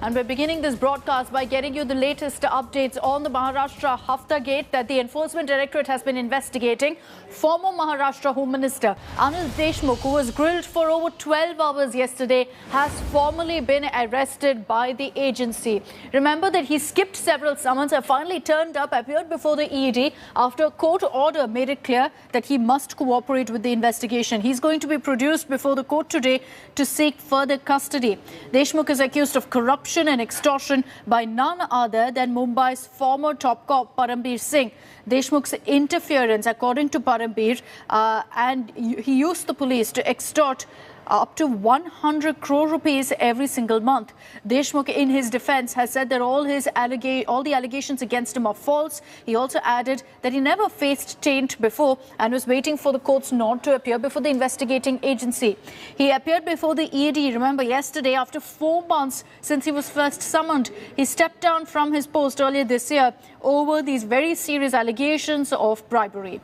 And we're beginning this broadcast by getting you the latest updates on the Maharashtra Haftagate that the Enforcement Directorate has been investigating. Former Maharashtra Home Minister Anil Deshmukh, who was grilled for over 12 hours yesterday, has formally been arrested by the agency. Remember that he skipped several summons and finally turned up, appeared before the ED after a court order made it clear that he must cooperate with the investigation. He's going to be produced before the court today to seek further custody. Deshmukh is accused of corruption and extortion by none other than Mumbai's former top cop Parambir Singh. Deshmukh's interference, according to Parambir, and he used the police to extort up to 100 crore rupees every single month. Deshmukh, in his defense, has said that all the allegations against him are false. He also added that he never faced taint before and was waiting for the court's nod to appear before the investigating agency. He appeared before the ED, remember, yesterday after 4 months since he was first summoned. He stepped down from his post earlier this year over these very serious allegations of bribery.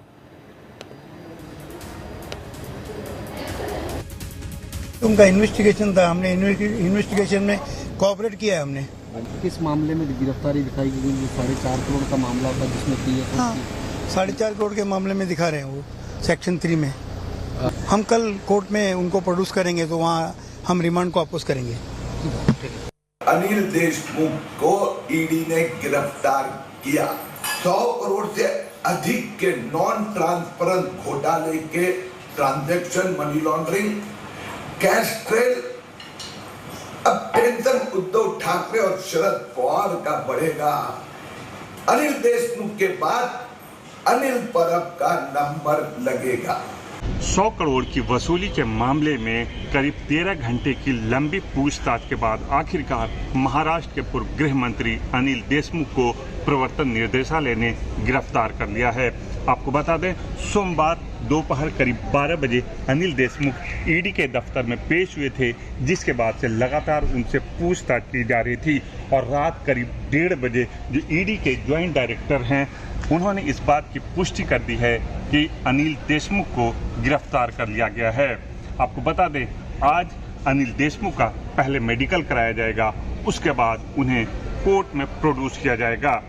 उनका investigation था, हमने investigation में cooperate किया है हमने। किस मामले में गिरफ्तारी दिखाई गई? 4.5 करोड़ का मामला था जिसमें पीएस। हाँ, 4.5 करोड़ के मामले में दिखा रहे हैं वो सेक्शन 3 में। हम कल कोर्ट में उनको प्रोड्यूस करेंगे तो वहाँ हम रिमांड को वापस करेंगे। अनिल देशमुख को ईडी ने गिरफ्तार किया। 100 करोड़ से अधिक के नॉन ट्रांसपेरेंट घोटाले के transaction, money laundering, cash trail. अब टेंशन उद्धव ठाकरे और शरद पवार का बढ़ेगा। अनिल देशमुख के बाद अनिल परब का नंबर लगेगा। 100 करोड़ की वसूली के मामले में करीब 13 घंटे की लंबी पूछताछ के बाद आखिरकार महाराष्ट्र के पूर्व गृह मंत्री अनिल देशमुख को प्रवर्तन निर्देशालय ने गिरफ्तार कर लिया है। आपको बता दें, सोमवार दोपहर करीब 12 बजे अनिल देशमुख ईडी के दफ्तर में पेश हुए थे, जिसके बाद से लगातार उनसे पूछताछ की जा रही थी और रात करीब 1:30 बजे जो ईडी के ज्वाइंट डायरेक्टर हैं, उन्होंने इस बात की पुष्टि कर दी है कि अनिल देशमुख को गिरफ्तार कर लिया गया है। आपको बता दें, आज अनिल देशमुख का पहले मेडिकल कराया जाएगा, उसके बाद उन्हें कोर्ट में प्रोड्यूस किया जाएगा।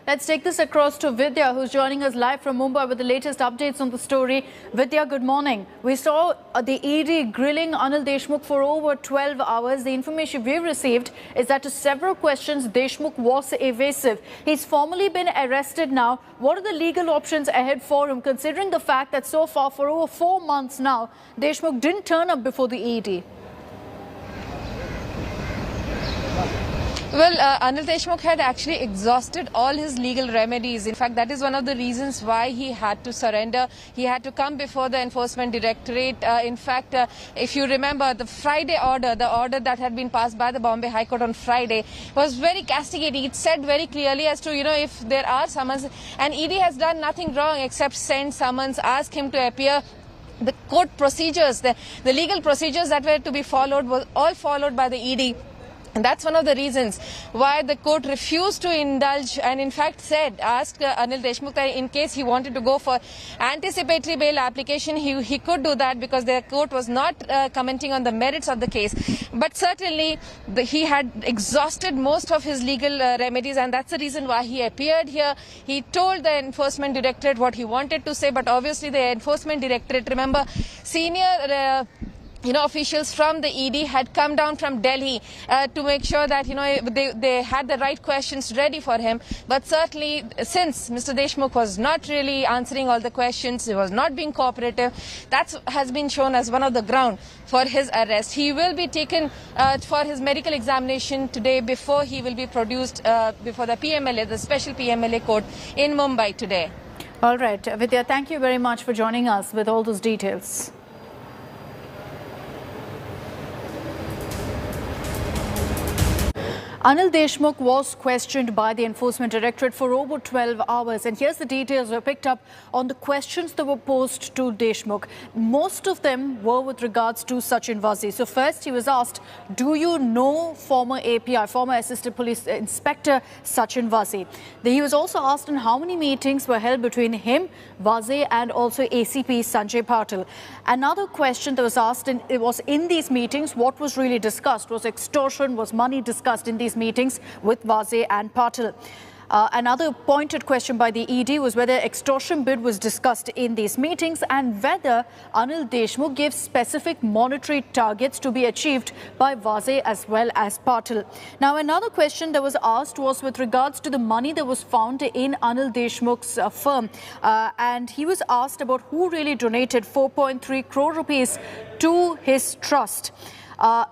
Let's take this across to Vidya, who's joining us live from Mumbai with the latest updates on the story. Vidya, good morning. We saw the ED grilling Anil Deshmukh for over 12 hours. The information we've received is that to several questions, Deshmukh was evasive. He's formally been arrested now. What are the legal options ahead for him, considering the fact that so far, for over 4 months now, Deshmukh didn't turn up before the ED? Well, Anil Deshmukh had actually exhausted all his legal remedies. In fact, that is one of the reasons why he had to surrender. He had to come before the Enforcement Directorate. In fact, if you remember, the Friday order, the order that had been passed by the Bombay High Court on Friday, was very castigating. It said very clearly as to, if there are summons, and ED has done nothing wrong except send summons, ask him to appear. The court procedures, the legal procedures that were to be followed were all followed by the ED. And that's one of the reasons why the court refused to indulge and in fact asked Anil Deshmukh that in case he wanted to go for anticipatory bail application, he could do that because the court was not commenting on the merits of the case. But certainly he had exhausted most of his legal remedies, and that's the reason why he appeared here. He told the Enforcement Directorate what he wanted to say, but obviously the Enforcement Directorate, remember, senior officials from the ED had come down from Delhi to make sure that, they had the right questions ready for him. But certainly, since Mr. Deshmukh was not really answering all the questions, he was not being cooperative, that has been shown as one of the ground for his arrest. He will be taken for his medical examination today before he will be produced before the PMLA, the special PMLA court in Mumbai today. All right, Vidya, thank you very much for joining us with all those details. Anil Deshmukh was questioned by the Enforcement Directorate for over 12 hours. And here's the details we picked up on the questions that were posed to Deshmukh. Most of them were with regards to Sachin Wazi. So first he was asked, do you know former API, former Assistant Police Inspector Sachin Wazi? He was also asked on how many meetings were held between him, Wazi, and also ACP Sanjay Patil. Another question that was asked, and it was in these meetings, what was really discussed? Was extortion, was money discussed in these meetings with Wazi and Patil? Another pointed question by the ED was whether extortion bid was discussed in these meetings and whether Anil Deshmukh gave specific monetary targets to be achieved by Wazi as well as Patil. Now, another question that was asked was with regards to the money that was found in Anil Deshmukh's firm. And he was asked about who really donated 4.3 crore rupees to his trust.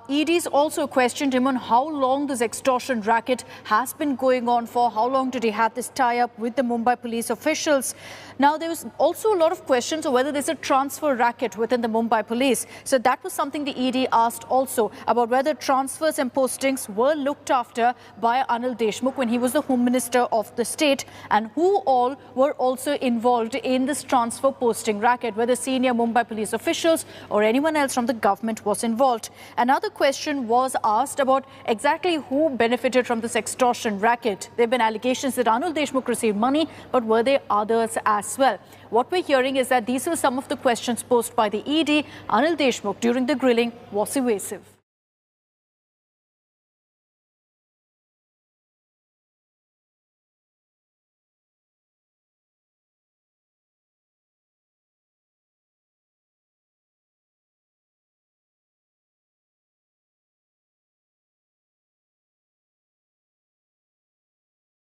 EDs also questioned him on how long this extortion racket has been going on for, how long did he have this tie-up with the Mumbai police officials. Now, there was also a lot of questions on whether there's a transfer racket within the Mumbai police. So that was something the ED asked also about whether transfers and postings were looked after by Anil Deshmukh when he was the Home Minister of the state, and who all were also involved in this transfer posting racket, whether senior Mumbai police officials or anyone else from the government was involved. Another question was asked about exactly who benefited from this extortion racket. There have been allegations that Anil Deshmukh received money, but were there others as well? What we're hearing is that these were some of the questions posed by the ED. Anil Deshmukh during the grilling was evasive.